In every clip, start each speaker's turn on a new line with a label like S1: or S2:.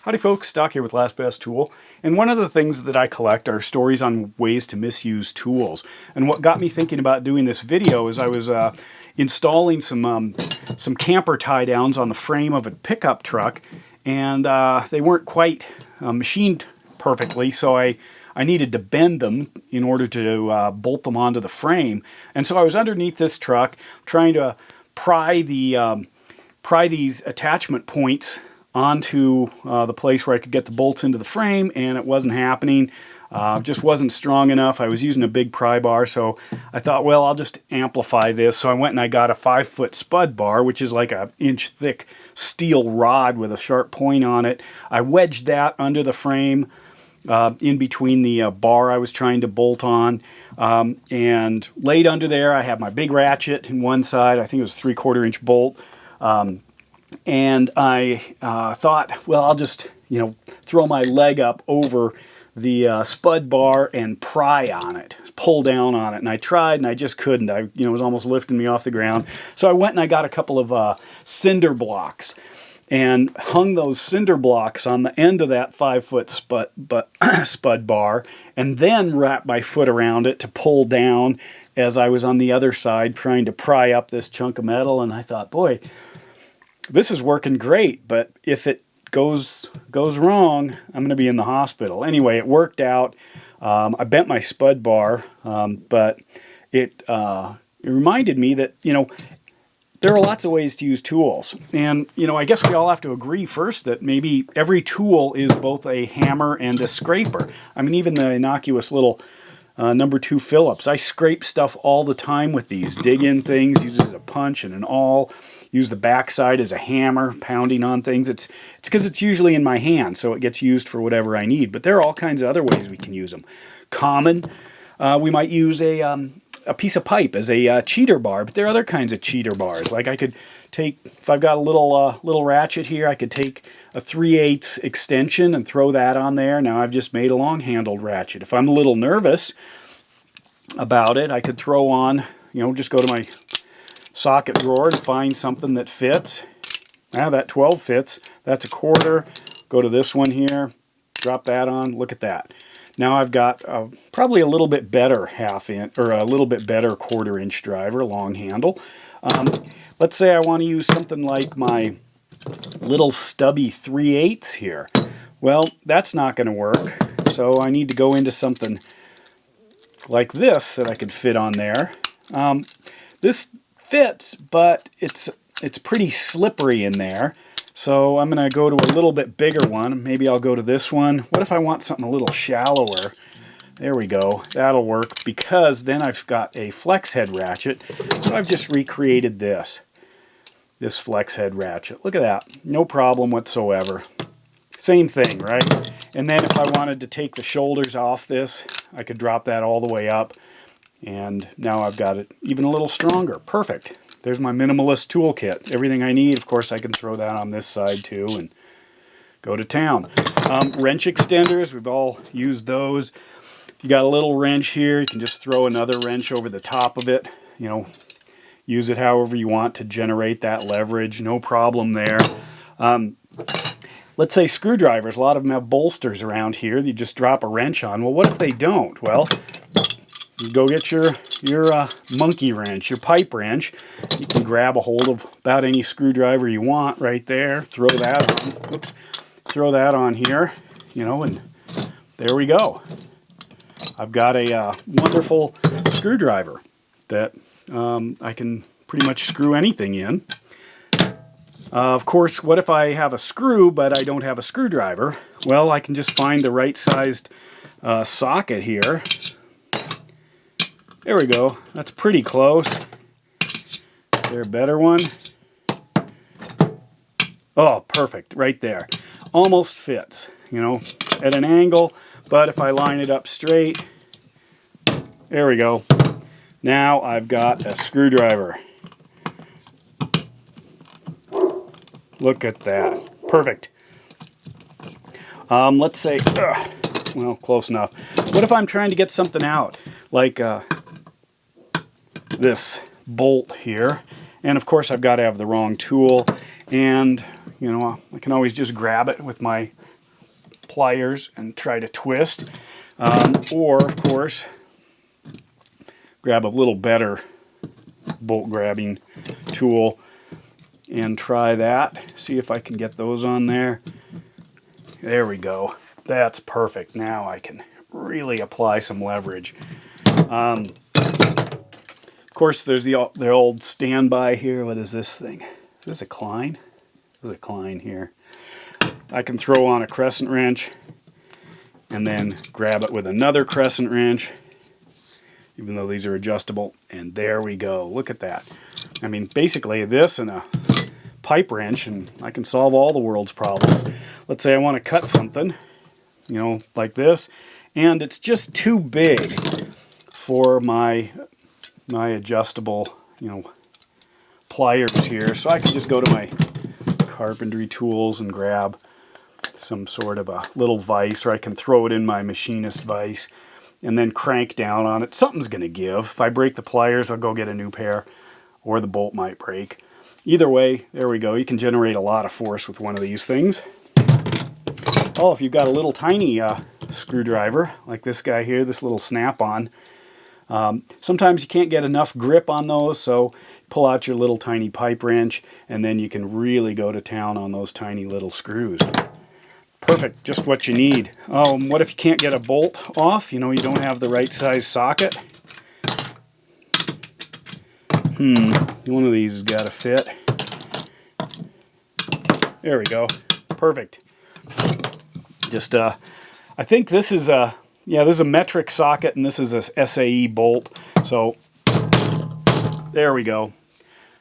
S1: Howdy folks, Doc here with Last Best Tool, and one of the things that I collect are stories on ways to misuse tools. And what got me thinking about doing this video is I was installing some camper tie downs on the frame of a pickup truck, and they weren't quite machined perfectly, so I needed to bend them in order to bolt them onto the frame. And so I was underneath this truck trying to pry these attachment points onto the place where I could get the bolts into the frame, and it wasn't happening. Just wasn't strong enough. I was using a big pry bar, so I thought, well, I'll just amplify this. So I went and I got a 5-foot spud bar, which is like an inch thick steel rod with a sharp point on it. I wedged that under the frame, in between the bar I was trying to bolt on, and laid under there. I had my big ratchet in one side. I think it was a 3/4 inch bolt. And I thought, well, I'll just, throw my leg up over the spud bar and pry on it, pull down on it. And I tried, and I just couldn't. It was almost lifting me off the ground. So I went and I got a couple of cinder blocks and hung those cinder blocks on the end of that 5-foot spud bar, and then wrapped my foot around it to pull down as I was on the other side trying to pry up this chunk of metal. And I thought, boy, this is working great, but if it goes wrong, I'm going to be in the hospital. Anyway, it worked out. I bent my spud bar, but it reminded me that, there are lots of ways to use tools. And, I guess we all have to agree first that maybe every tool is both a hammer and a scraper. I mean, even the innocuous little number 2 Phillips. I scrape stuff all the time with these. Dig in things, use it as a punch and an awl. Use the backside as a hammer, pounding on things. It's because it's usually in my hand, so it gets used for whatever I need. But there are all kinds of other ways we can use them. Common, we might use a piece of pipe as a cheater bar, but there are other kinds of cheater bars. Like I could take, if I've got a little ratchet here, I could take a 3/8 extension and throw that on there. Now I've just made a long-handled ratchet. If I'm a little nervous about it, I could throw on, just go to my socket drawer to find something that fits. Now that 12 fits. That's a 1/4. Go to this one here, drop that on. Look at that. Now I've got probably a little bit better 1/2 inch or a little bit better 1/4 inch driver, long handle. Let's say I want to use something like my little stubby 3/8 here. Well, that's not going to work. So I need to go into something like this that I could fit on there. This fits, but it's pretty slippery in there. So I'm going to go to a little bit bigger one. Maybe I'll go to this one. What if I want something a little shallower? There we go. That'll work, because then I've got a flex head ratchet. So I've just recreated this flex head ratchet. Look at that. No problem whatsoever. Same thing, right? And then if I wanted to take the shoulders off this, I could drop that all the way up. And now I've got it even a little stronger. Perfect. There's my minimalist toolkit. Everything I need. Of course, I can throw that on this side too and go to town. Wrench extenders, we've all used those. If you got a little wrench here, you can just throw another wrench over the top of it. Use it however you want to generate that leverage. No problem there. Let's say screwdrivers. A lot of them have bolsters around here. You just drop a wrench on. Well, what if they don't? Well, you go get your monkey wrench, your pipe wrench. You can grab a hold of about any screwdriver you want right there. Throw that on. Oops. Throw that on here, and there we go. I've got a wonderful screwdriver that I can pretty much screw anything in. Of course, what if I have a screw but I don't have a screwdriver? Well, I can just find the right sized socket here. There we go. That's pretty close. Is there a better one? Oh, perfect. Right there. Almost fits, at an angle, but if I line it up straight, there we go. Now I've got a screwdriver. Look at that. Perfect. Let's say, well, close enough. What if I'm trying to get something out? Like this bolt here, and of course I've got to have the wrong tool, and you know, I can always just grab it with my pliers and try to twist. Or, of course, grab a little better bolt grabbing tool and try that. See if I can get those on there. There we go. That's perfect. Now I can really apply some leverage. Of course, there's the old standby here. What is this thing? Is this a Klein? This is a Klein here. I can throw on a crescent wrench and then grab it with another crescent wrench, even though these are adjustable. And there we go. Look at that. I mean, basically this and a pipe wrench, and I can solve all the world's problems. Let's say I want to cut something, you know, like this, and it's just too big for my adjustable, you know, pliers here. So I can just go to my carpentry tools and grab some sort of a little vise, or I can throw it in my machinist vise and then crank down on it. Something's going to give. If I break the pliers, I'll go get a new pair, or the bolt might break. Either way, there we go. You can generate a lot of force with one of these things. Oh, if you've got a little tiny screwdriver, like this guy here, this little snap-on, sometimes you can't get enough grip on those, so pull out your little tiny pipe wrench, and then you can really go to town on those tiny little screws. Perfect, just what you need. Oh, what if you can't get a bolt off? You know, you don't have the right size socket. One of these has got to fit. There we go. Perfect. Just, I think this is a, yeah, this is a metric socket, and this is a SAE bolt. So, there we go.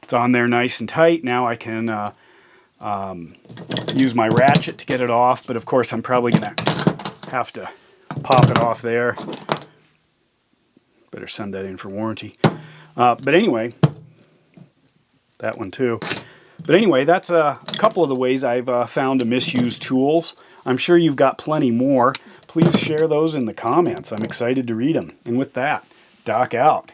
S1: It's on there nice and tight. Now I can use my ratchet to get it off, but of course I'm probably going to have to pop it off there. Better send that in for warranty. But anyway, that one too. But anyway, that's a couple of the ways I've found to misuse tools. I'm sure you've got plenty more. Please share those in the comments. I'm excited to read them. And with that, Doc out.